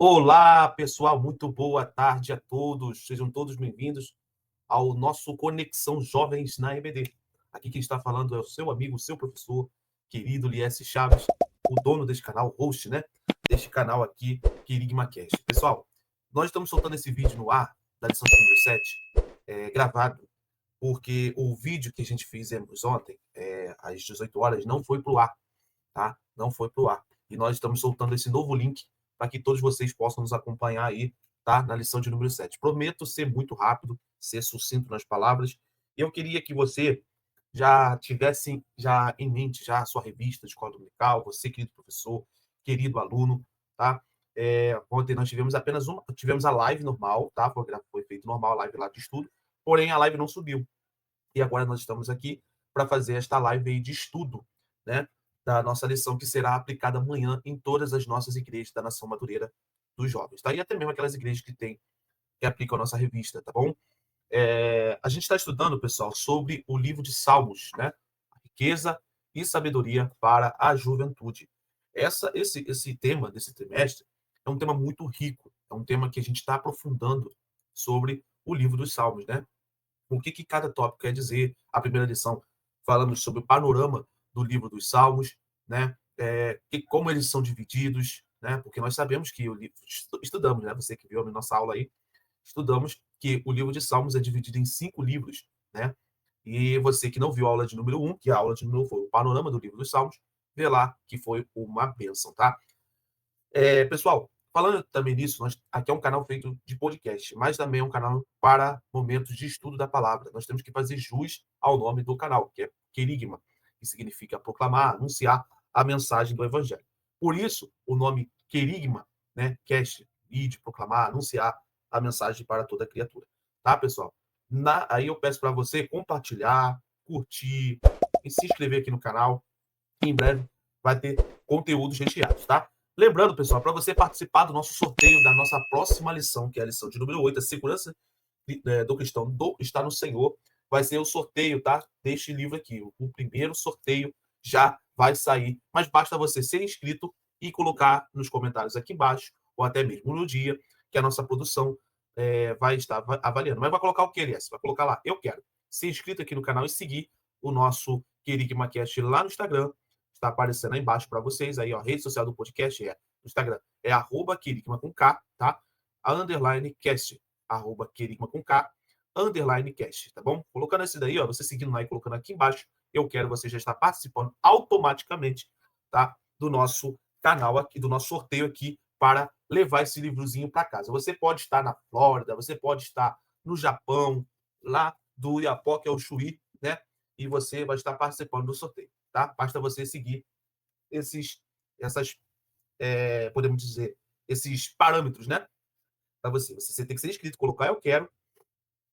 Olá, pessoal, muito boa tarde a todos. Sejam todos bem-vindos ao nosso Conexão Jovens na EBD. Aqui quem está falando é o seu amigo, o seu professor, querido Liesse Chaves, o dono deste canal, host, né? Deste canal aqui, QuerigmaCast. Pessoal, nós estamos soltando esse vídeo no ar, da lição de número 7, gravado, porque o vídeo que a gente fizemos ontem, às 18 horas, não foi para o ar, tá? Não foi para o ar. E nós estamos soltando esse novo link para que todos vocês possam nos acompanhar aí, tá? Na lição de número 7. Prometo ser muito rápido, ser sucinto nas palavras. Eu queria que você já tivesse já em mente já a sua revista de escola dominical, você, querido professor, querido aluno, tá? Ontem nós tivemos a live normal, tá? Foi feito normal a live lá de estudo, porém a live não subiu. E agora nós estamos aqui para fazer esta live aí de estudo, né? Da nossa lição que será aplicada amanhã em todas as nossas igrejas da Nação Madureira dos Jovens, tá? E até mesmo aquelas igrejas que aplicam a nossa revista, tá bom? A gente está estudando, pessoal, sobre o livro de Salmos, né? A riqueza e sabedoria para a juventude. Esse tema desse trimestre é um tema muito rico, é um tema que a gente está aprofundando sobre o livro dos Salmos, né? O que cada tópico quer dizer. A primeira lição falamos sobre o panorama do livro dos Salmos, né? Como eles são divididos, né? Porque nós sabemos que o livro, estudamos, né? Você que viu a nossa aula aí, estudamos que o livro de Salmos é dividido em 5 livros, né? E você que não viu a aula de número 1, que a aula de número 1 foi o panorama do livro dos Salmos, vê lá que foi uma bênção, tá? Pessoal, falando também nisso, aqui é um canal feito de podcast, mas também é um canal para momentos de estudo da palavra. Nós temos que fazer jus ao nome do canal, que é Querigma, que significa proclamar, anunciar a mensagem do Evangelho. Por isso, o nome Querigma, né, cast, vídeo, proclamar, anunciar a mensagem para toda criatura. Tá, pessoal? Aí eu peço para você compartilhar, curtir e se inscrever aqui no canal. Em breve vai ter conteúdos recheados, tá? Lembrando, pessoal, para você participar do nosso sorteio da nossa próxima lição, que é a lição de número 8, a segurança do cristão está no Senhor, vai ser o sorteio, tá? Deste livro aqui. O primeiro sorteio já vai sair, mas basta você ser inscrito e colocar nos comentários aqui embaixo, ou até mesmo no dia, que a nossa produção vai estar avaliando. Mas vai colocar o que, Elias? Vai colocar lá, eu quero ser inscrito aqui no canal e seguir o nosso QuerigmaCast lá no Instagram. Está aparecendo aí embaixo para vocês. Aí, ó, a rede social do podcast no Instagram é @Querigma com K, tá? A underline cast, @Querigma com K, underline cast, tá bom? Colocando esse daí, ó, você seguindo lá e colocando aqui embaixo, eu quero você já estar participando automaticamente, tá? Do nosso canal aqui, do nosso sorteio aqui, para levar esse livrozinho para casa. Você pode estar na Flórida, você pode estar no Japão, lá do Iapoque ao Chuí, né? E você vai estar participando do sorteio, tá? Basta você seguir essas, podemos dizer, esses parâmetros, né? Para você. Você tem que ser inscrito, colocar eu quero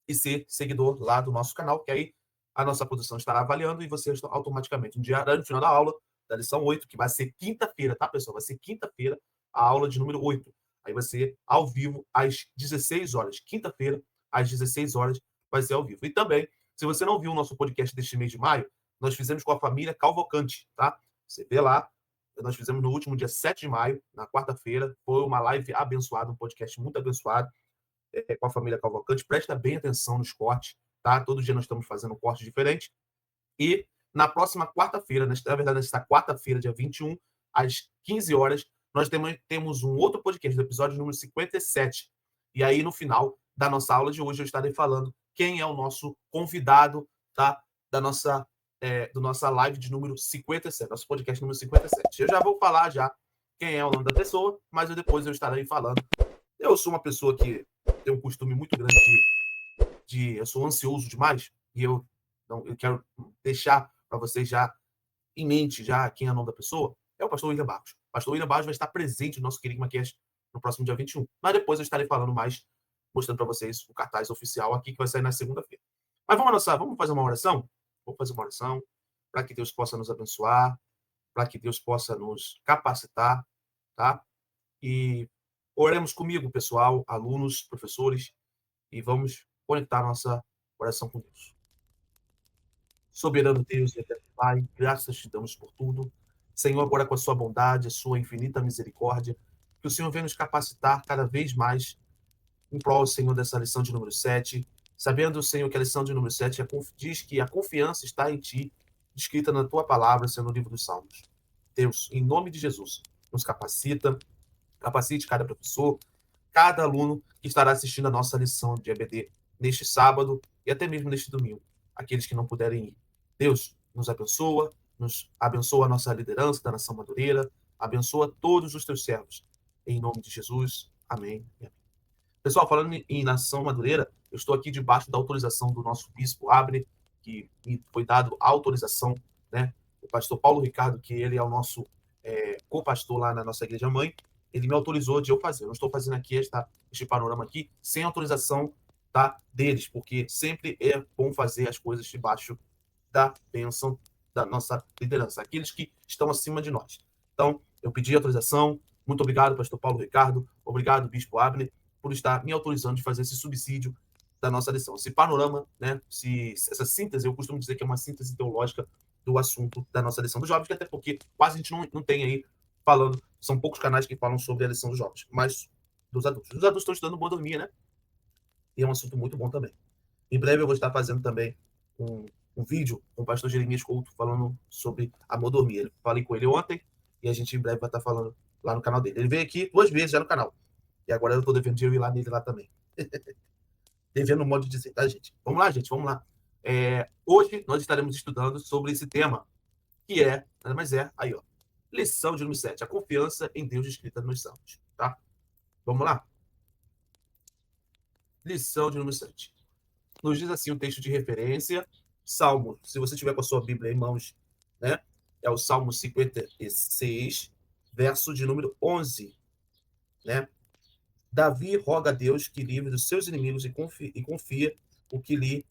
e ser seguidor lá do nosso canal, que aí a nossa produção estará avaliando e você automaticamente, no final da aula, da lição 8, que vai ser quinta-feira, tá, pessoal? Vai ser quinta-feira, a aula de número 8. Aí vai ser ao vivo às 16 horas. Quinta-feira, às 16 horas, vai ser ao vivo. E também, se você não viu o nosso podcast deste mês de maio, nós fizemos com a família Calvocante, tá? Você vê lá, nós fizemos no último dia 7 de maio, na quarta-feira. Foi uma live abençoada, um podcast muito abençoado com a família Calvocante. Presta bem atenção nos cortes, tá? Todo dia nós estamos fazendo um corte diferente. E na próxima quarta-feira, na verdade, nesta quarta-feira, dia 21, às 15 horas, nós temos um outro podcast, do episódio número 57. E aí, no final da nossa aula de hoje, eu estarei falando quem é o nosso convidado, tá? Do nossa live de número 57, nosso podcast número 57. Eu já vou falar já quem é o nome da pessoa, mas depois eu estarei falando. Eu sou uma pessoa que tem um costume muito grande eu sou ansioso demais, e eu quero deixar para vocês já em mente já quem é o nome da pessoa, é o pastor William Barros. O pastor William Barros vai estar presente no nosso QuerigmaCast no próximo dia 21. Mas depois eu estarei falando mais, mostrando para vocês o cartaz oficial aqui, que vai sair na segunda-feira. Mas vamos fazer uma oração? Vamos fazer uma oração para que Deus possa nos abençoar, para que Deus possa nos capacitar, tá? E oremos comigo, pessoal, alunos, professores, e vamos conectar nossa oração com Deus. Soberano Deus e eterno Pai, graças te damos por tudo. Senhor, agora com a sua bondade, a sua infinita misericórdia, Que o Senhor venha nos capacitar cada vez mais em prol, Senhor, dessa lição de número 7, sabendo, Senhor, que a lição de número 7 diz que a confiança está em Ti, descrita na Tua palavra, Senhor, no livro dos Salmos. Deus, em nome de Jesus, nos capacite cada professor, cada aluno que estará assistindo a nossa lição de EBD neste sábado e até mesmo neste domingo, aqueles que não puderem ir. Deus, nos abençoa a nossa liderança da Nação Madureira, abençoa todos os Teus servos. Em nome de Jesus, amém. Pessoal, falando em Nação Madureira, eu estou aqui debaixo da autorização do nosso bispo Abner, que me foi dado a autorização, né? O pastor Paulo Ricardo, que ele é o nosso co-pastor lá na nossa igreja mãe, ele me autorizou de eu fazer. Eu não estou fazendo aqui este panorama aqui sem autorização, tá, deles, porque sempre é bom fazer as coisas debaixo da bênção da nossa liderança, aqueles que estão acima de nós. Então, eu pedi autorização. Muito obrigado, pastor Paulo Ricardo. Obrigado, bispo Abner, por estar me autorizando de fazer esse subsídio da nossa lição. Esse panorama, né, essa síntese, eu costumo dizer que é uma síntese teológica do assunto da nossa lição dos jovens, que até porque quase a gente não tem aí falando, são poucos canais que falam sobre a lição dos jovens, mas dos adultos. Os adultos estão estudando mordomia, né? E é um assunto muito bom também. Em breve eu vou estar fazendo também um vídeo com o pastor Jeremias Couto falando sobre a mordomia. Falei com ele ontem e a gente em breve vai estar falando lá no canal dele. Ele veio aqui 2 vezes já no canal. E agora eu estou devendo de eu ir lá nele lá também. Devendo um modo de dizer, tá, gente? Vamos lá, gente, vamos lá. Hoje nós estaremos estudando sobre esse tema, que nada mais aí, ó, lição de número 7, a confiança em Deus descrita nos Salmos, tá? Vamos lá? Lição de número 7. Nos diz assim o texto de referência, Salmo, se você tiver com a sua Bíblia em mãos, né? É o Salmo 56, verso de número 11, né? Davi roga a Deus que livre dos seus inimigos e confia o que lhe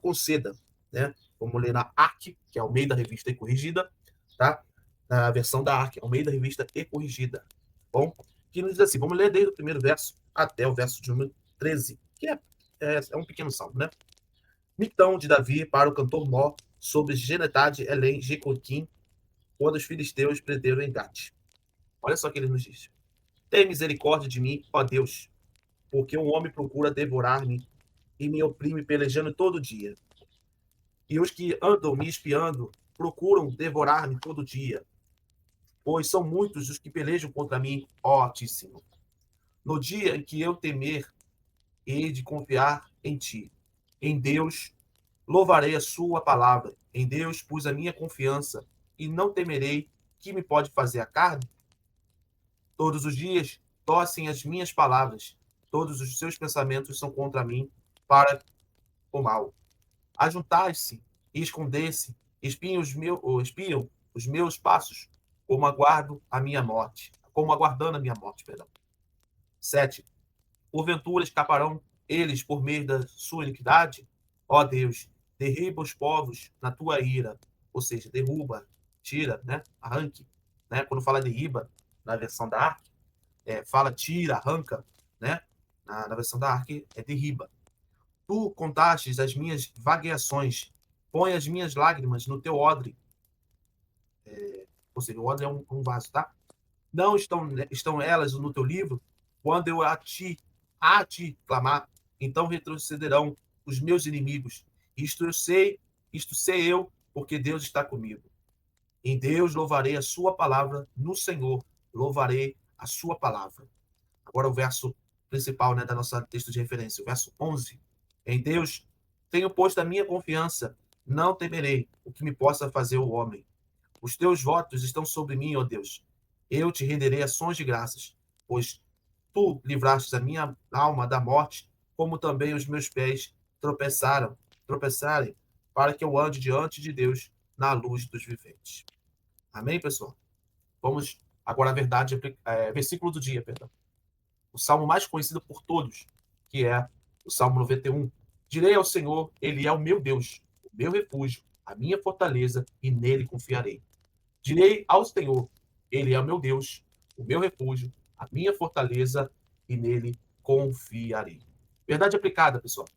conceda, né? Vamos ler na ARC, que é Almeida Revista e Corrigida, tá? Na versão da ARC, Almeida Revista e Corrigida. Bom, que nos diz assim, vamos ler desde o primeiro verso até o verso de número 13, que é um pequeno salmo, né? Mitão de Davi para o cantor Mó sobre Genetade, Elém, Jecoquim, quando os filisteus prenderam em Gate. Olha só o que ele nos diz. Tem misericórdia de mim, ó Deus, porque um homem procura devorar-me e me oprime pelejando todo dia. E os que andam me espiando procuram devorar-me todo dia, pois são muitos os que pelejam contra mim, ó Altíssimo. No dia em que eu temer, hei de confiar em ti. Em Deus louvarei a sua palavra. Em Deus pus a minha confiança e não temerei que me pode fazer a carne. Todos os dias tossem as minhas palavras. Todos os seus pensamentos são contra mim para o mal. Ajuntai-se e esconder-se, espiam os meus passos, como aguardando a minha morte. 7. Porventura escaparão eles por meio da sua iniquidade? Ó Deus, derriba os povos na tua ira, ou seja, derruba, tira, né? Arranque, né? Quando fala derriba, na versão da ARC, fala tira, arranca, né? Na versão da ARC é derriba. Tu contastes as minhas vagueações, põe as minhas lágrimas no teu odre. Ou seja, o odre é um vaso, tá? Não estão elas no teu livro? Quando eu a ti clamar, então retrocederão os meus inimigos. Isto sei eu, porque Deus está comigo. Em Deus louvarei a sua palavra, no Senhor louvarei a sua palavra. Agora o verso principal, né, da nossa texto de referência, o verso 11. Em Deus tenho posto a minha confiança, não temerei o que me possa fazer o homem. Os teus votos estão sobre mim, ó Deus. Eu te renderei ações de graças, pois tu livraste a minha alma da morte, como também os meus pés tropeçarem, para que eu ande diante de Deus na luz dos viventes. Amém, pessoal? Vamos agora à verdade, versículo do dia, perdão. O salmo mais conhecido por todos, que é o Salmo 91. Direi ao Senhor, ele é o meu Deus, o meu refúgio, a minha fortaleza, e nele confiarei. Direi ao Senhor, ele é o meu Deus, o meu refúgio, a minha fortaleza, e nele confiarei. Verdade aplicada, pessoal.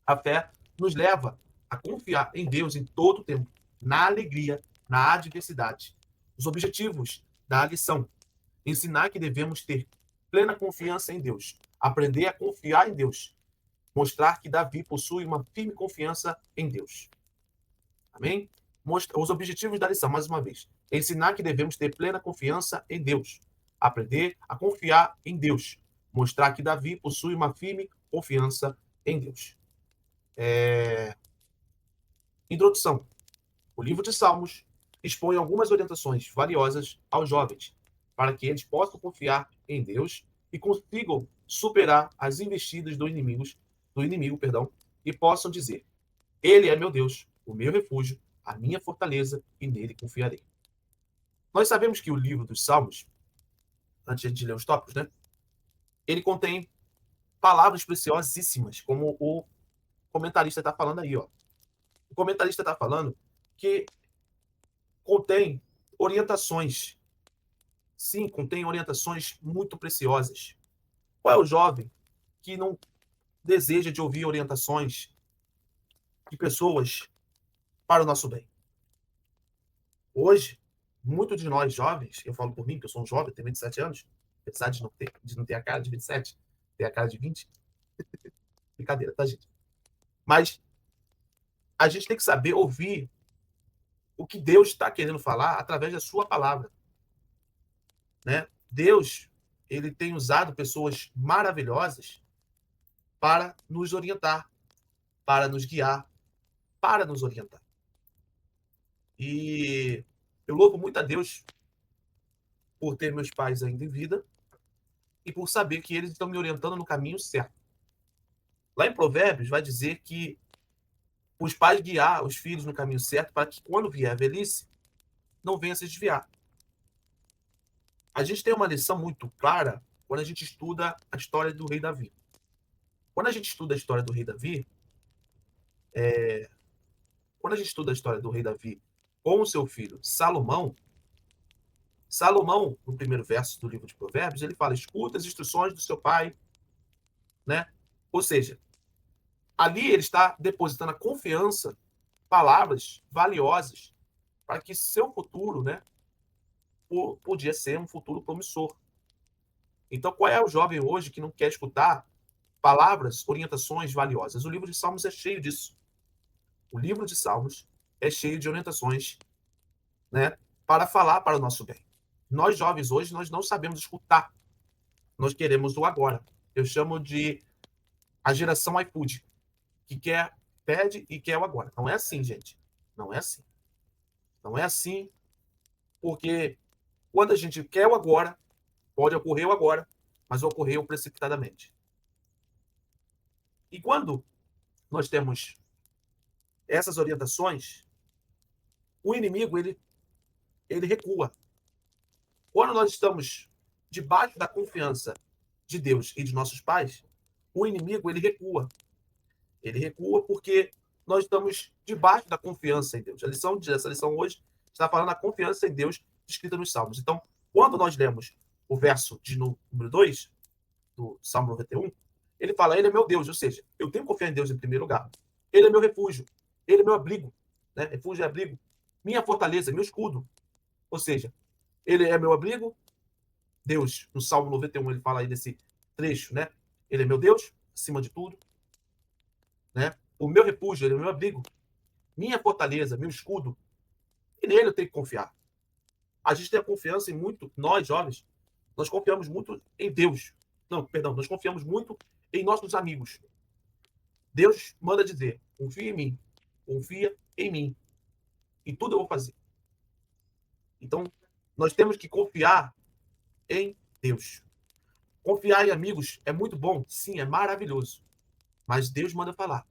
A fé nos leva a confiar em Deus em todo o tempo, na alegria, na adversidade. Os objetivos da lição. Ensinar que devemos ter plena confiança em Deus. Aprender a confiar em Deus. Mostrar que Davi possui uma firme confiança em Deus. Amém? Os objetivos da lição, mais uma vez. Ensinar que devemos ter plena confiança em Deus. Aprender a confiar em Deus. Mostrar que Davi possui uma firme confiança em Deus. Introdução. O livro de Salmos expõe algumas orientações valiosas aos jovens, para que eles possam confiar em Deus e consigam superar as investidas do inimigo, e possam dizer: Ele é meu Deus, o meu refúgio, a minha fortaleza, e nele confiarei. Nós sabemos que o livro dos Salmos, antes de ler os tópicos, né, ele contém palavras preciosíssimas, como o comentarista está falando aí. Ó. O comentarista está falando que contém orientações. Sim, contém orientações muito preciosas. Qual é o jovem que não deseja de ouvir orientações de pessoas para o nosso bem? Hoje, muitos de nós jovens, eu falo por mim, que eu sou um jovem, tenho 27 anos, apesar de não ter a cara de 27, ter a cara de 20. Brincadeira, tá, gente? Mas a gente tem que saber ouvir o que Deus está querendo falar através da sua palavra. Né? Deus, ele tem usado pessoas maravilhosas para nos orientar, para nos guiar, para nos orientar. E eu louvo muito a Deus por ter meus pais ainda em vida e por saber que eles estão me orientando no caminho certo. Lá em Provérbios vai dizer que os pais guiar os filhos no caminho certo para que quando vier a velhice, não venha se desviar. A gente tem uma lição muito clara quando a gente estuda a história do rei Davi. Quando a gente estuda a história do rei Davi, com o seu filho Salomão, no primeiro verso do livro de Provérbios, ele fala: escuta as instruções do seu pai, né? Ou seja, ali ele está depositando a confiança, palavras valiosas para que seu futuro, né, podia ser um futuro promissor. Então, qual é o jovem hoje que não quer escutar palavras, orientações valiosas? O livro de Salmos é cheio disso. O livro de Salmos é cheio de orientações, né, para falar para o nosso bem. Nós jovens hoje, nós não sabemos escutar. Nós queremos o agora. Eu chamo de a geração iFood, que pede e quer o agora. Não é assim, gente. Não é assim. Não é assim, porque quando a gente quer o agora, pode ocorrer o agora, mas ocorreu precipitadamente. E quando nós temos essas orientações, o inimigo, ele recua. Quando nós estamos debaixo da confiança de Deus e de nossos pais, o inimigo, ele recua. Ele recua porque nós estamos debaixo da confiança em Deus. Essa lição hoje está falando da confiança em Deus escrita nos Salmos. Então, quando nós lemos o verso de número 2 do Salmo 91, ele fala: ele é meu Deus, ou seja, eu tenho que confiar em Deus em primeiro lugar. Ele é meu refúgio, ele é meu abrigo, né? Refúgio é abrigo, minha fortaleza, meu escudo. Ou seja, ele é meu abrigo. Deus, no Salmo 91, ele fala aí desse trecho, né? Ele é meu Deus, acima de tudo, né? O meu refúgio, ele é o meu abrigo, minha fortaleza, meu escudo. E nele eu tenho que confiar. A gente tem a confiança em muito, nós jovens, nós confiamos muito em Deus. Não, perdão, nós confiamos muito em nossos amigos. Deus manda dizer: confia em mim, confia em mim, e tudo eu vou fazer. Então, nós temos que confiar em Deus. Confiar em amigos é muito bom, sim, é maravilhoso. Mas Deus manda falar: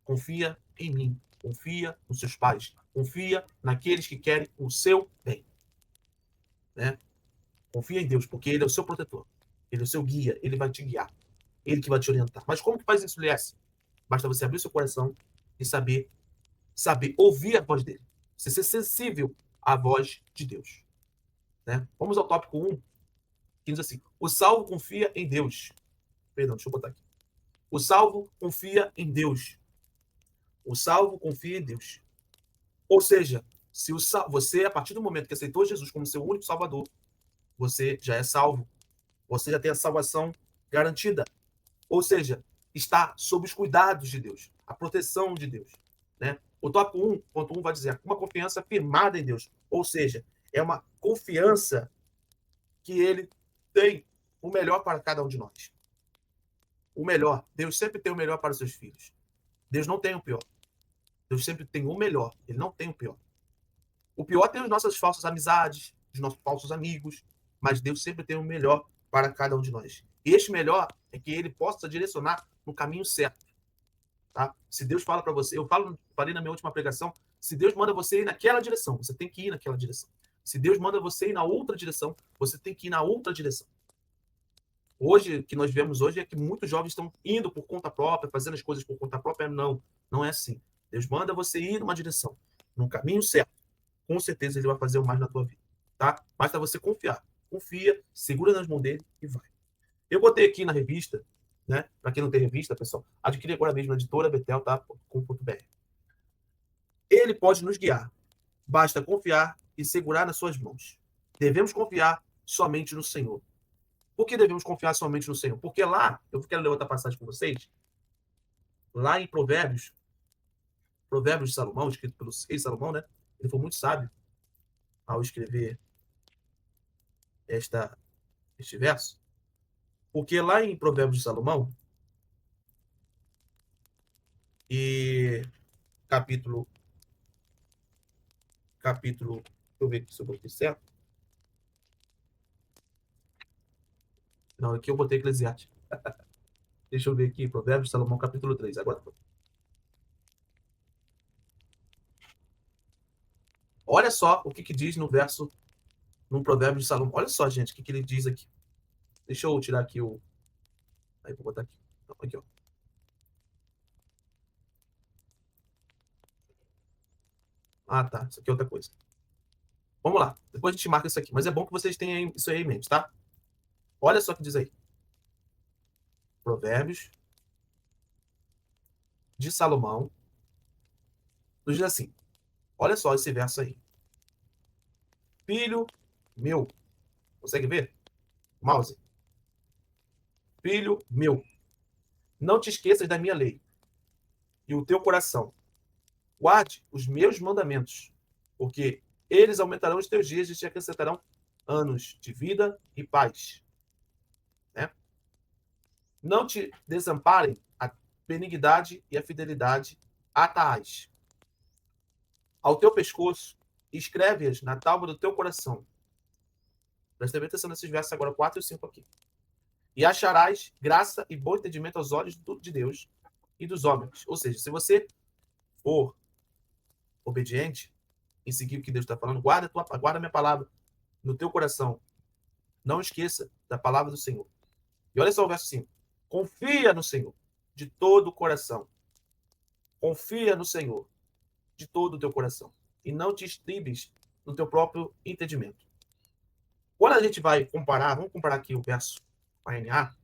confia em mim, confia nos seus pais, confia naqueles que querem o seu bem. Né? Confia em Deus, porque Ele é o seu protetor, Ele é o seu guia, Ele vai te guiar, Ele que vai te orientar. Mas como que faz isso, Lies? Basta você abrir seu coração e saber ouvir a voz dele, você ser sensível à voz de Deus. Né? Vamos ao tópico 1, que diz assim: o salvo confia em Deus. Perdão, deixa eu botar aqui. O salvo confia em Deus. O salvo confia em Deus. Ou seja, se você, a partir do momento que aceitou Jesus como seu único salvador, você já é salvo. Você já tem a salvação garantida. Ou seja, está sob os cuidados de Deus, a proteção de Deus. Né? O tópico 1.1 vai dizer uma confiança firmada em Deus. Ou seja, é uma confiança que ele tem o melhor para cada um de nós. O melhor. Deus sempre tem o melhor para os seus filhos. Deus não tem o pior. Deus sempre tem o melhor. Ele não tem o pior. O pior tem as nossas falsas amizades, os nossos falsos amigos, mas Deus sempre tem o melhor para cada um de nós. E este melhor é que ele possa direcionar no caminho certo. Tá? Se Deus fala para você, falei na minha última pregação, se Deus manda você ir naquela direção, você tem que ir naquela direção. Se Deus manda você ir na outra direção, você tem que ir na outra direção. Hoje, o que nós vemos hoje é que muitos jovens estão indo por conta própria, fazendo as coisas por conta própria. Não, não é assim. Deus manda você ir numa direção, num caminho certo. Com certeza ele vai fazer o mais na tua vida, tá? Basta você confiar. Confia, segura nas mãos dele e vai. Eu botei aqui na revista, né? Para quem não tem revista, pessoal, adquire agora mesmo na editora Betel, tá? .com.br. Ele pode nos guiar. Basta confiar e segurar nas suas mãos. Devemos confiar somente no Senhor. Por que devemos confiar somente no Senhor? Porque lá, eu quero ler outra passagem com vocês, lá em Provérbios de Salomão, escrito pelo rei Salomão, né? Ele foi muito sábio ao escrever este verso. Porque lá em Provérbios de Salomão, e capítulo, deixa eu ver aqui se eu botei certo. Não, aqui eu botei Eclesiastes. Deixa eu ver aqui, Provérbios de Salomão, capítulo 3. Agora foi. Olha só o que diz no Provérbio de Salomão. Olha só, gente, o que ele diz aqui. Deixa eu tirar aqui o... Aí, vou botar aqui. Não, aqui, ó. Ah, tá. Isso aqui é outra coisa. Vamos lá. Depois a gente marca isso aqui. Mas é bom que vocês tenham isso aí em mente, tá? Olha só o que diz aí. Provérbios de Salomão. Diz assim. Olha só esse verso aí. Filho meu. Consegue ver? Mouse. Filho meu. Não te esqueças da minha lei e o teu coração. Guarde os meus mandamentos, porque eles aumentarão os teus dias e te acrescentarão anos de vida e paz. Né? Não te desamparem a benignidade e a fidelidade atarás ao teu pescoço, escreve-as na tábua do teu coração. Presta bem atenção nesses versos agora, 4 e 5 aqui. E acharás graça e bom entendimento aos olhos de Deus e dos homens. Ou seja, se você for obediente em seguir o que Deus está falando, guarda a minha palavra no teu coração. Não esqueça da palavra do Senhor. E olha só o verso 5. Confia no Senhor de todo o coração. Confia no Senhor de todo o teu coração. E não te estribes no teu próprio entendimento. Quando a gente vai comparar, vamos comparar aqui o verso com a NA.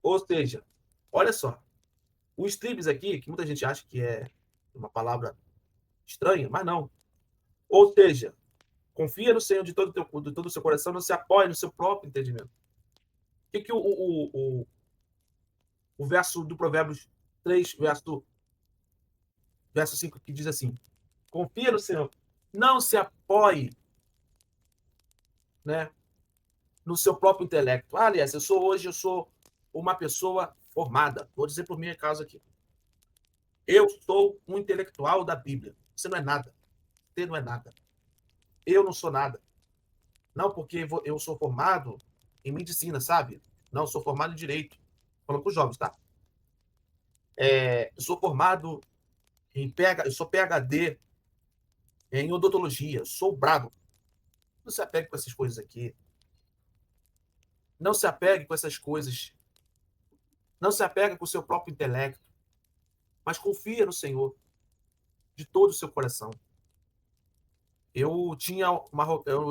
Ou seja, olha só. O estribes aqui, que muita gente acha que é uma palavra estranha, mas não. Ou seja, confia no Senhor de todo o seu coração, não se apoie no seu próprio entendimento. O que o verso do Provérbios 3, verso 5, que diz assim: confia no Senhor, não se apoie, né, no seu próprio intelecto. Ah, aliás, eu sou uma pessoa formada. Vou dizer por minha causa aqui. Eu sou um intelectual da Bíblia. Você não é nada. Você não é nada. Eu não sou nada. Não porque eu sou formado em medicina, sabe? Não, eu sou formado em direito. Falando com os jovens, tá? Eu sou formado eu sou PhD em odontologia. Sou brabo. Não se apegue com essas coisas aqui. Não se apegue com essas coisas. Não se apegue com o seu próprio intelecto. Mas confia no Senhor de todo o seu coração. Eu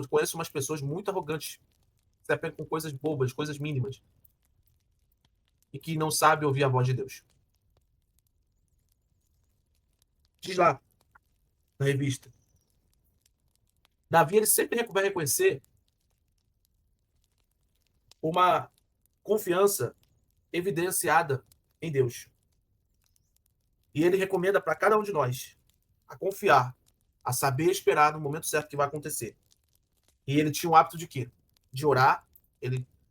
conheço umas pessoas muito arrogantes. Se apegam com coisas bobas, coisas mínimas. E que não sabem ouvir a voz de Deus. Diz lá, na revista. Davi ele sempre vai reconhecer uma confiança evidenciada em Deus. E ele recomenda para cada um de nós a confiar, a saber esperar no momento certo que vai acontecer. E ele tinha o hábito de quê? De orar.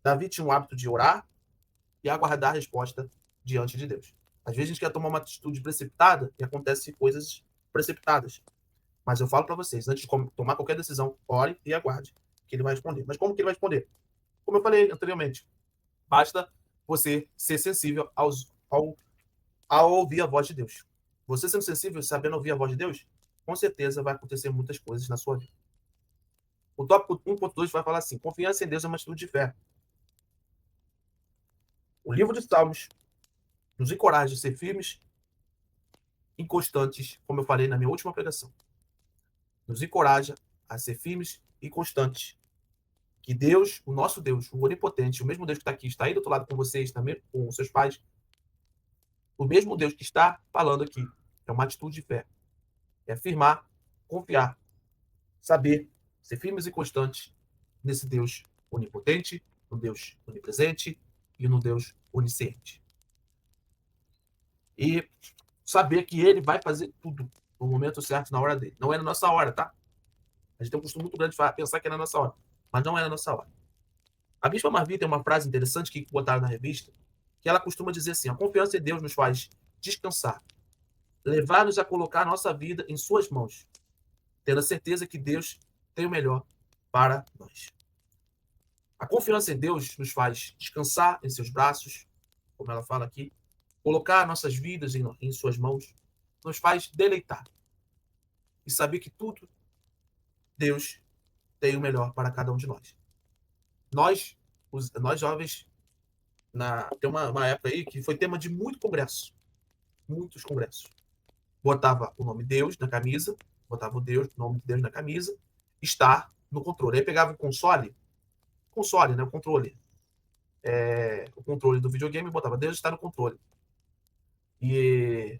Davi tinha o hábito de orar e aguardar a resposta diante de Deus. Às vezes a gente quer tomar uma atitude precipitada e acontecem coisas precipitadas. Mas eu falo para vocês, antes de tomar qualquer decisão, ore e aguarde que ele vai responder. Mas como que ele vai responder? Como eu falei anteriormente, basta você ser sensível ao ouvir a voz de Deus. Você sendo sensível, sabendo ouvir a voz de Deus, com certeza vai acontecer muitas coisas na sua vida. O tópico 1.2 vai falar assim: confiança em Deus é uma atitude de fé. O livro de Salmos nos encoraja a ser firmes, inconstantes, como eu falei na minha última pregação. Nos encoraja a ser firmes e constantes. Que Deus, o nosso Deus, o onipotente, o mesmo Deus que está aqui, está aí do outro lado com vocês, também com os seus pais, o mesmo Deus que está falando aqui, é uma atitude de fé. É afirmar, confiar, saber, ser firmes e constantes nesse Deus onipotente, no Deus onipresente e no Deus onisciente. E saber que ele vai fazer tudo no momento certo, na hora dele. Não é na nossa hora, tá? A gente tem um costume muito grande de pensar que é na nossa hora, mas não é na nossa hora. A Bispa Marvi tem uma frase interessante que botaram na revista, que ela costuma dizer assim: a confiança em Deus nos faz descansar, levar-nos a colocar a nossa vida em suas mãos, tendo a certeza que Deus tem o melhor para nós. A confiança em Deus nos faz descansar em seus braços, como ela fala aqui, colocar nossas vidas em suas mãos, nos faz deleitar e saber que tudo Deus tem o melhor para cada um de nós. Nós jovens, tem uma época aí que foi tema de muito congresso, muitos congressos. Botava o nome Deus na camisa, botava o nome de Deus na camisa, estar no controle. Aí pegava o console, né, o controle do videogame, botava Deus está no controle. E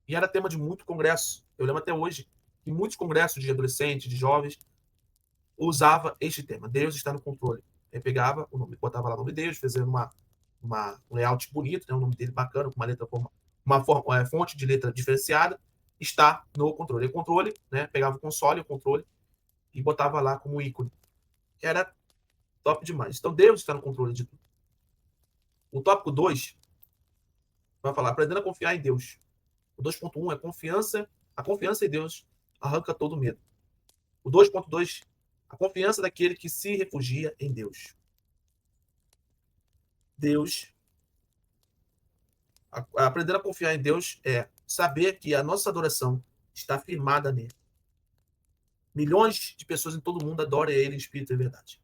era tema de muito congresso. Eu lembro até hoje que muitos congressos de adolescentes, de jovens, usava este tema, Deus está no controle. Aí pegava o nome, botava lá o nome de Deus, fazendo um layout bonito, né, um nome dele bacana, com uma letra, uma fonte de letra diferenciada, está no controle. E o controle, né, pegava o console, o controle, e botava lá como ícone. Era top demais. Então Deus está no controle de tudo. O tópico 2 vai falar, aprendendo a confiar em Deus. O 2.1 é confiança. A confiança em Deus arranca todo medo. O 2.2, a confiança daquele que se refugia em Deus. Aprender a confiar em Deus é saber que a nossa adoração está firmada nele. Milhões de pessoas em todo o mundo adoram ele em espírito e verdade.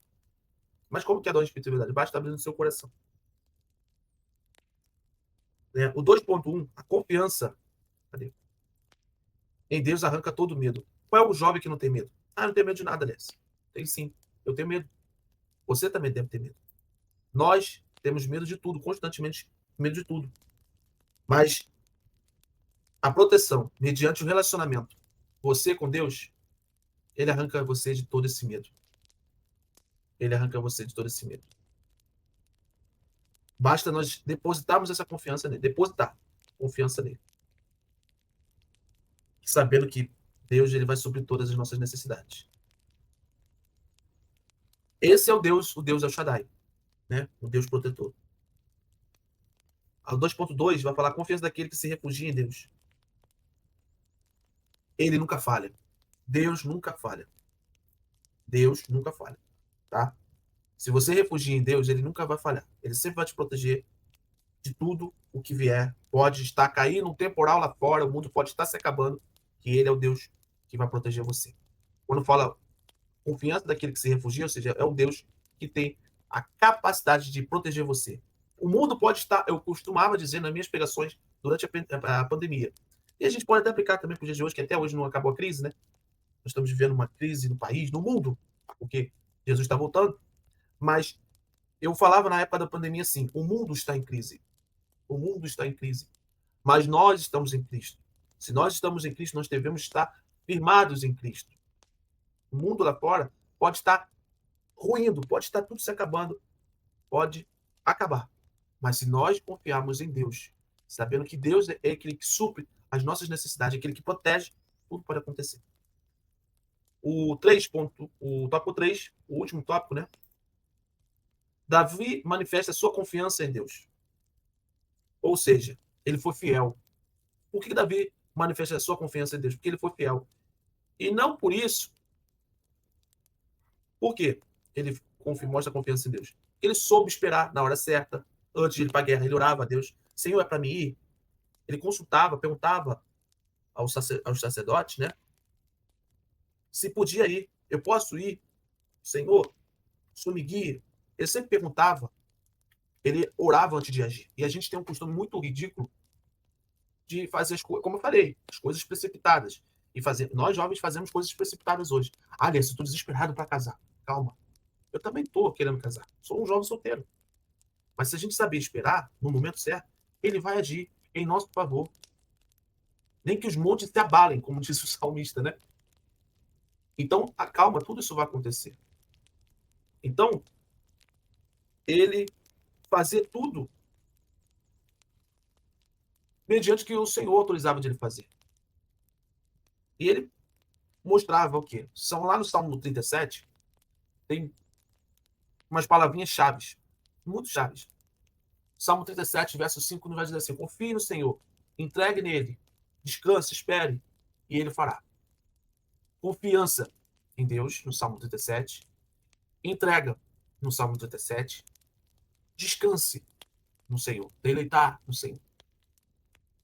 Mas como que adora em espírito e verdade? Basta abrir no seu coração. O 2.1, a confiança em Deus arranca todo medo. Qual é o jovem que não tem medo? Ah, não tem medo de nada, Aliás. Tem sim. Eu tenho medo. Você também deve ter medo. Nós temos medo de tudo, constantemente medo de tudo. Mas a proteção, mediante o relacionamento, você com Deus, ele arranca você de todo esse medo. Ele arranca você de todo esse medo. Basta nós depositarmos essa confiança nele. Depositar confiança nele. Sabendo que Deus ele vai suprir todas as nossas necessidades. Esse é o Deus El Shaddai, né? O Deus protetor. O 2.2 vai falar a confiança daquele que se refugia em Deus. Ele nunca falha. Deus nunca falha. Deus nunca falha, tá? Se você refugia em Deus, ele nunca vai falhar. Ele sempre vai te proteger de tudo o que vier. Pode estar caindo um temporal lá fora, o mundo pode estar se acabando, que ele é o Deus que vai proteger você. Quando fala confiança daquele que se refugia, ou seja, é o Deus que tem a capacidade de proteger você. O mundo pode estar, eu costumava dizer nas minhas pregações durante a pandemia. E a gente pode até aplicar também para os dias de hoje, que até hoje não acabou a crise, né? Nós estamos vivendo uma crise no país, no mundo, porque Jesus está voltando. Mas eu falava na época da pandemia assim: o mundo está em crise. O mundo está em crise. Mas nós estamos em Cristo. Se nós estamos em Cristo, nós devemos estar firmados em Cristo. O mundo lá fora pode estar ruindo, pode estar tudo se acabando, pode acabar. Mas se nós confiarmos em Deus, sabendo que Deus é aquele que supre as nossas necessidades, aquele que protege, tudo pode acontecer. O tópico 3, o último tópico, né? Davi manifesta sua confiança em Deus. Ou seja, ele foi fiel. Por que Davi manifesta a sua confiança em Deus? Porque ele foi fiel. E não por isso. Por quê? Ele mostra confiança em Deus. Ele soube esperar na hora certa. Antes de ir para a guerra, ele orava a Deus. Senhor, é para mim ir? Ele consultava, perguntava aos sacerdotes, né? Se podia ir. Eu posso ir? Senhor, o Senhor me guia. Ele sempre perguntava. Ele orava antes de agir. E a gente tem um costume muito ridículo de fazer as coisas, como eu falei, as coisas precipitadas. E fazer, nós jovens fazemos coisas precipitadas hoje. Aliás, eu estou desesperado para casar. Calma. Eu também estou querendo casar. Sou um jovem solteiro. Mas se a gente saber esperar, no momento certo, ele vai agir em nosso favor. Nem que os montes se abalem, como disse o salmista, né? Então, acalma, tudo isso vai acontecer. Então, ele fazia tudo mediante o que o Senhor autorizava de ele fazer. E ele mostrava o quê? São lá no Salmo 37, tem umas palavrinhas chaves, muito chaves. Salmo 37, verso 5, nos vai dizer assim: confie no Senhor, entregue nele, descanse, espere, e ele fará. Confiança em Deus, no Salmo 37. Entrega, no Salmo 37. Descanse no Senhor. Deleitar no Senhor.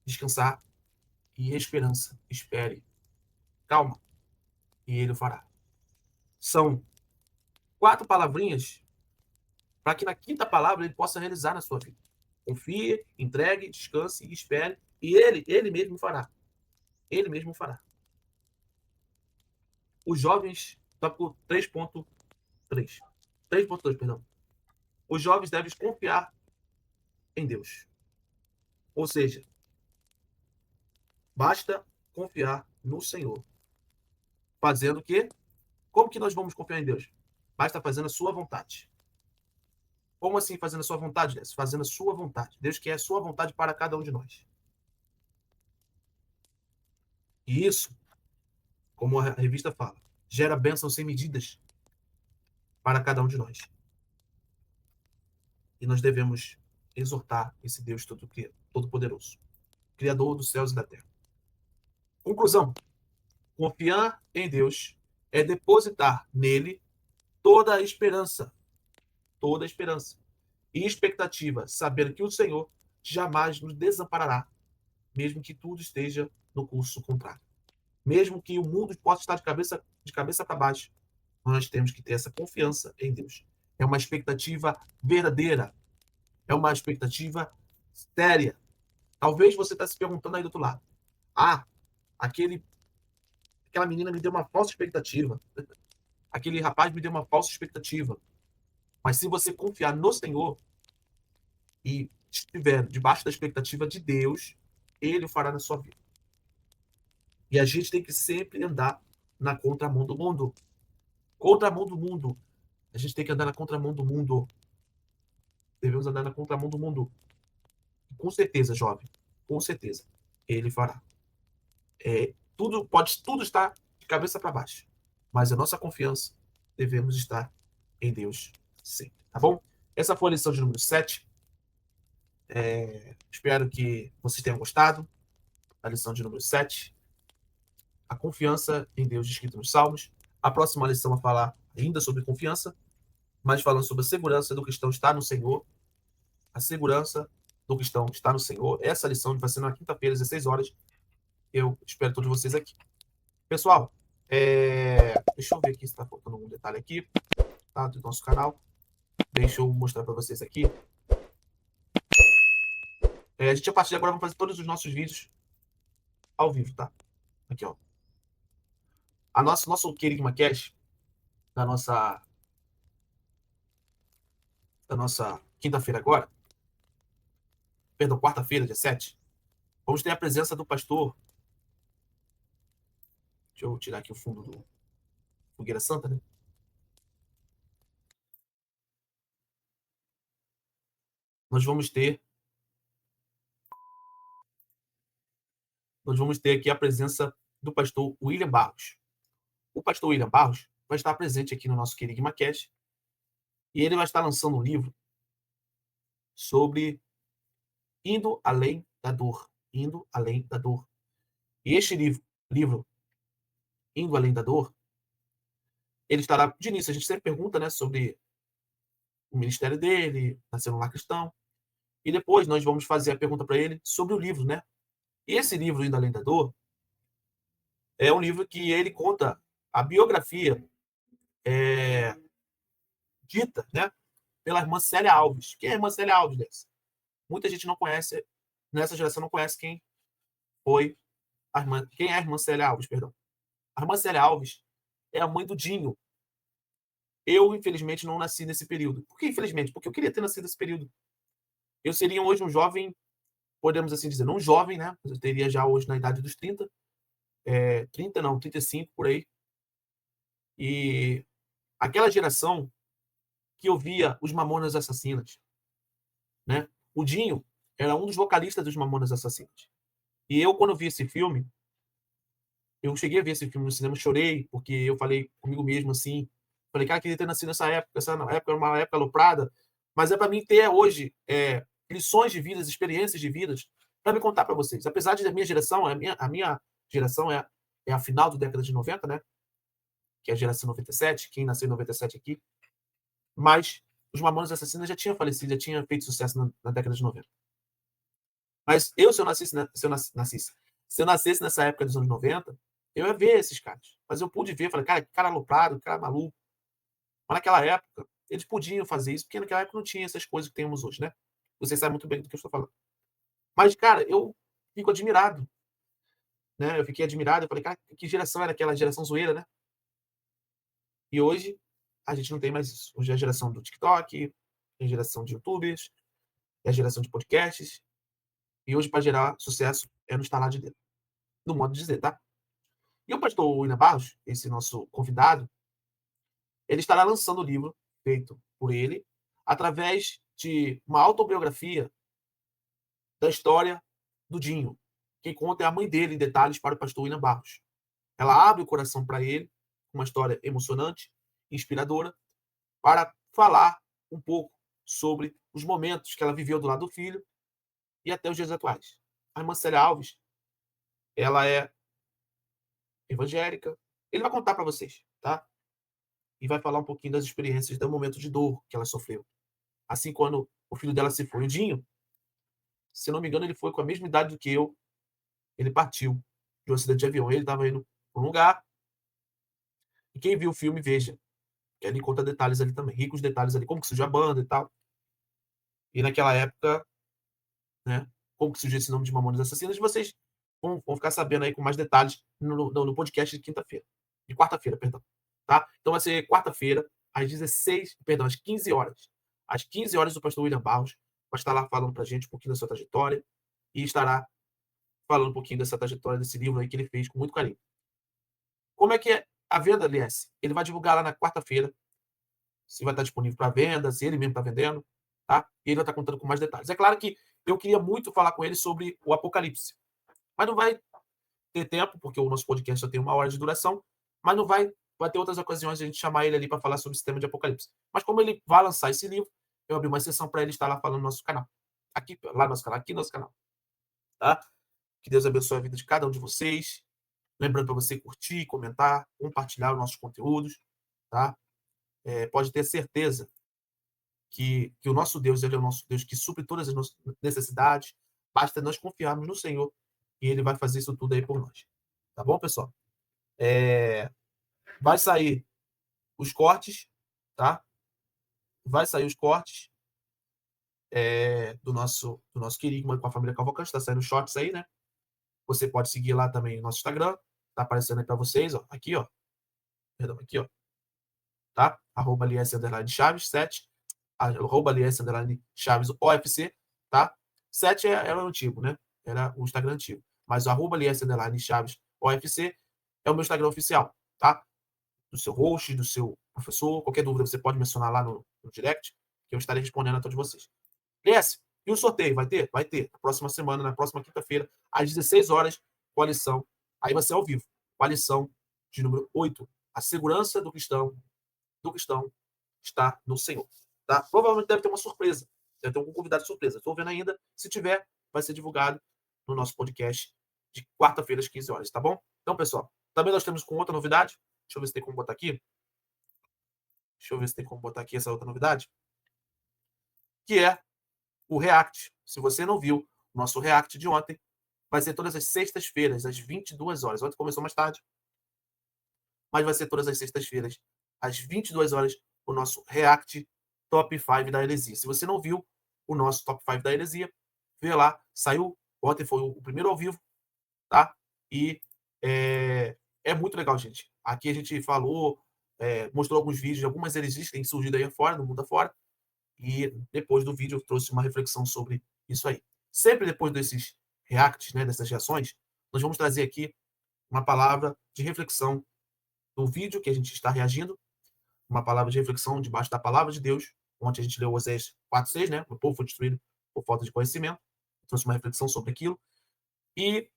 Descansar e esperança. Espere. Calma. E ele o fará. São 4 palavrinhas para que na quinta palavra ele possa realizar na sua vida. Confie, entregue, descanse e espere. E ele mesmo fará. Ele mesmo fará. Os jovens, tópico 3.3. 3.2, perdão. Os jovens devem confiar em Deus. Ou seja, basta confiar no Senhor. Fazendo o quê? Como que nós vamos confiar em Deus? Basta fazendo a sua vontade. Como assim fazendo a sua vontade, Lécio? Fazendo a sua vontade. Deus quer a sua vontade para cada um de nós. E isso, como a revista fala, gera bênçãos sem medidas para cada um de nós. E nós devemos exortar esse Deus todo-poderoso, Criador dos céus e da terra. Conclusão. Confiar em Deus é depositar nele toda a esperança. Toda a esperança. E expectativa, saber que o Senhor jamais nos desamparará, mesmo que tudo esteja no curso contrário. Mesmo que o mundo possa estar de cabeça para baixo, nós temos que ter essa confiança em Deus. É uma expectativa verdadeira. É uma expectativa séria. Talvez você está se perguntando aí do outro lado. Ah, aquela menina me deu uma falsa expectativa. Aquele rapaz me deu uma falsa expectativa. Mas se você confiar no Senhor e estiver debaixo da expectativa de Deus, Ele o fará na sua vida. E a gente tem que sempre andar na contramão do mundo. Contramão do mundo. A gente tem que andar na contramão do mundo. Devemos andar na contramão do mundo. Com certeza, jovem. Com certeza. Ele fará. Tudo estar de cabeça para baixo. Mas a nossa confiança devemos estar em Deus sempre. Tá bom? Essa foi a lição de número 7. Espero que vocês tenham gostado da lição de número 7. A confiança em Deus descrita nos Salmos. A próxima lição vai falar ainda sobre confiança, mas falando sobre a segurança do cristão estar no Senhor. A segurança do cristão estar no Senhor. Essa lição vai ser na quinta-feira, às 16 horas. Eu espero todos vocês aqui. Pessoal, deixa eu ver aqui se está faltando algum detalhe aqui, tá, do nosso canal. Deixa eu mostrar para vocês aqui. A gente, a partir de agora, vai fazer todos os nossos vídeos ao vivo, tá? Aqui, ó. Nosso Querigma Cash, da nossa quinta-feira agora, perdão, quarta-feira, dia 7, vamos ter a presença do pastor. Deixa eu tirar aqui o fundo do Fogueira Santa, né? Nós vamos ter aqui a presença do pastor William Barros. O pastor William Barros vai estar presente aqui no nosso Querigma Cast e ele vai estar lançando um livro sobre Indo Além da Dor. Indo Além da Dor. E este livro Indo Além da Dor, ele estará, de início, a gente sempre pergunta, né, sobre o ministério dele, nasceu no lar cristão, e depois nós vamos fazer a pergunta para ele sobre o livro, né? E esse livro, Indo Além da Dor, é um livro que ele conta a biografia dita, né, pela irmã Célia Alves. Quem é a irmã Célia Alves, Dessa? Muita gente não conhece, nessa geração não conhece quem foi quem é a irmã Célia Alves, perdão. A irmã Célia Alves é a mãe do Dinho. Eu, infelizmente, não nasci nesse período. Por que infelizmente? Porque eu queria ter nascido nesse período. Eu seria hoje um jovem, podemos assim dizer, não um jovem, né? Eu teria já hoje na idade dos 30, 30 não, 35 por aí. E aquela geração que eu via os Mamonas Assassinas, né? O Dinho era um dos vocalistas dos Mamonas Assassinas. E eu, quando vi esse filme, eu cheguei a ver esse filme no cinema, chorei, porque eu falei comigo mesmo assim, falei, cara, queria ter nascido nessa época, essa época era uma época aloprada, mas é para mim ter hoje lições de vidas, experiências de vidas, para me contar para vocês. Apesar de da minha geração, a minha geração é a final da década de 90, né? Que é a geração 97, quem nasceu em 97 aqui, mas os Mamonas Assassinas já tinham falecido, já tinham feito sucesso na década de 90. Mas eu, se eu nascesse, se eu nascesse nessa época dos anos 90, eu ia ver esses caras. Mas eu pude ver, falei, cara, que cara aloprado, que cara maluco. Mas naquela época, eles podiam fazer isso, porque naquela época não tinha essas coisas que temos hoje, né? Vocês sabem muito bem do que eu estou falando. Mas, cara, eu fico admirado, né? Eu fiquei admirado, eu falei, cara, que geração era aquela geração zoeira, né? E hoje, a gente não tem mais isso. Hoje é a geração do TikTok, é a geração de YouTubers, é a geração de podcasts. E hoje, para gerar sucesso, é no estalar de dedo. No modo de dizer, tá? E o pastor William Barros, esse nosso convidado, ele estará lançando o livro feito por ele, através de uma autobiografia da história do Dinho. Quem conta é a mãe dele, em detalhes, para o pastor William Barros. Ela abre o coração para ele, uma história emocionante, inspiradora, para falar um pouco sobre os momentos que ela viveu do lado do filho e até os dias atuais. A irmã Célia Alves, ela é evangélica. Ele vai contar para vocês, tá? E vai falar um pouquinho das experiências do momento de dor que ela sofreu. Assim, quando o filho dela se foi, o Dinho, se não me engano, ele foi com a mesma idade do que eu, ele partiu de um acidente de avião. Ele estava indo para um lugar, e quem viu o filme, veja, que ele conta detalhes ali também, ricos detalhes ali, como que surgiu a banda e tal. E naquela época, né, como que surgiu esse nome de Mamonas Assassinas, vocês vão ficar sabendo aí com mais detalhes no podcast de quinta-feira. De quarta-feira, perdão. Tá? Então vai ser quarta-feira, às 15 horas. Às 15 horas, o pastor William Barros vai estar lá falando pra gente um pouquinho da sua trajetória e estará falando um pouquinho dessa trajetória, desse livro aí que ele fez com muito carinho. Como é que é a venda, aliás? Ele vai divulgar lá na quarta-feira se vai estar disponível para venda, se ele mesmo está vendendo, tá? E ele vai estar contando com mais detalhes. É claro que eu queria muito falar com ele sobre o Apocalipse, mas não vai ter tempo, porque o nosso podcast só tem 1 hora de duração, mas não vai ter outras ocasiões de a gente chamar ele ali para falar sobre esse tema de Apocalipse. Mas como ele vai lançar esse livro, eu abri uma sessão para ele estar lá falando no nosso canal. Lá no nosso canal, aqui no nosso canal, tá? Que Deus abençoe a vida de cada um de vocês. Lembrando para você curtir, comentar, compartilhar os nossos conteúdos, tá? Pode ter certeza que o nosso Deus, ele é o nosso Deus que supre todas as nossas necessidades. Basta nós confiarmos no Senhor e ele vai fazer isso tudo aí por nós. Tá bom, pessoal? Vai sair os cortes, tá? Vai sair os cortes do nosso querido com a família Cavalcante. Tá saindo shorts aí, né? Você pode seguir lá também o nosso Instagram. Tá aparecendo aí para vocês, ó. Aqui, ó. Perdão, aqui, ó. Tá? @lies_chaves 7. @lies_chaves OFC, tá? 7 era o antigo, né? Era o Instagram antigo. Mas o @lies_chaves OFC é o meu Instagram oficial, tá? do seu host, do seu professor. Qualquer dúvida você pode mencionar lá no direct, que eu estarei respondendo a todos vocês. PS, e o sorteio? Vai ter? Vai ter. Na próxima semana, na próxima quinta-feira, às 16 horas, com a lição. Aí vai ser ao vivo. Com a lição de número 8. A segurança do cristão está no Senhor. Tá? Provavelmente deve ter uma surpresa. Deve ter algum convidado de surpresa. Estou vendo ainda. Se tiver, vai ser divulgado no nosso podcast de quarta-feira às 15 horas, tá bom? Então, pessoal, também nós temos com outra novidade. Deixa eu ver se tem como botar aqui. Essa outra novidade. Que é o React. Se você não viu o nosso React de ontem, vai ser todas as sextas-feiras, às 22 horas. Ontem começou mais tarde, mas vai ser todas as sextas-feiras, às 22 horas, o nosso React Top 5 da Heresia. Se você não viu o nosso Top 5 da Heresia, vê lá. Saiu, ontem foi o primeiro ao vivo, tá? E é muito legal, gente. Aqui a gente falou, mostrou alguns vídeos de algumas heresias que têm surgido aí fora, no mundo afora. E depois do vídeo eu trouxe uma reflexão sobre isso aí. Sempre depois desses reacts, né, dessas reações, nós vamos trazer aqui uma palavra de reflexão do vídeo que a gente está reagindo, uma palavra de reflexão debaixo da palavra de Deus. Ontem a gente leu Oséias 4:6, né? O povo foi destruído por falta de conhecimento. Eu trouxe uma reflexão sobre aquilo. E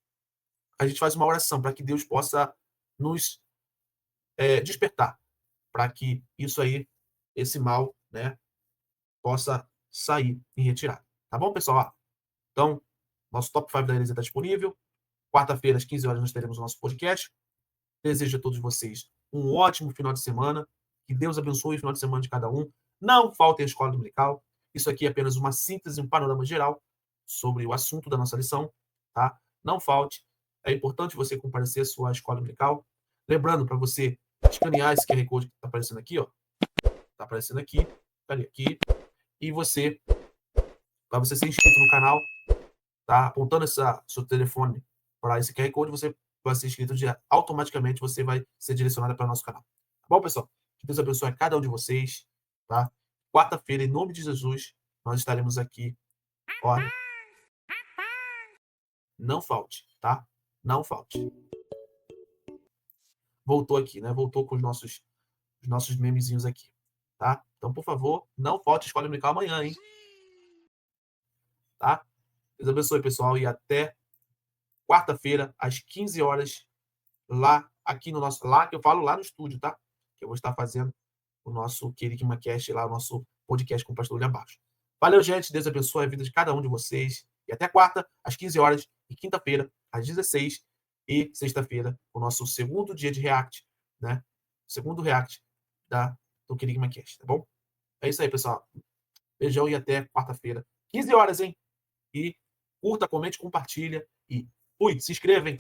a gente faz uma oração para que Deus possa nos despertar, para que isso aí, esse mal, né, possa sair e retirar. Tá bom, pessoal? Então, nosso Top 5 da Heresia está disponível. Quarta-feira, às 15 horas, nós teremos o nosso podcast. Desejo a todos vocês um ótimo final de semana. Que Deus abençoe o final de semana de cada um. Não faltem a escola dominical. Isso aqui é apenas uma síntese, um panorama geral sobre o assunto da nossa lição. Tá? Não falte. É importante você comparecer à sua escola dominical. Lembrando para você escanear esse QR Code que está aparecendo aqui. Está aparecendo aqui. Aqui. E você, para você ser inscrito no canal, tá? Apontando seu telefone para esse QR Code, você vai ser inscrito automaticamente, você vai ser direcionado para o nosso canal. Tá bom, pessoal? Que Deus abençoe a cada um de vocês, tá? Quarta-feira, em nome de Jesus, nós estaremos aqui. Olha, não falte, tá? Não falte. Voltou aqui, né? Voltou com os nossos memezinhos aqui, tá? Então, por favor, não falte a escola dominical amanhã, hein? Tá? Deus abençoe, pessoal, e até quarta-feira, às 15 horas, lá, aqui no nosso... Lá, que eu falo lá no estúdio, tá? Que eu vou estar fazendo o nosso Querigma Cast lá, o nosso podcast com o pastor William Barros. Valeu, gente. Deus abençoe a vida de cada um de vocês. E até quarta, às 15 horas, e quinta-feira, às 16, e sexta-feira, o nosso segundo dia de React, né? Segundo React do Querigma Cast, tá bom? É isso aí, pessoal. Beijão e até quarta-feira. 15 horas, hein? E curta, comente, compartilha e fui, se inscreva, hein?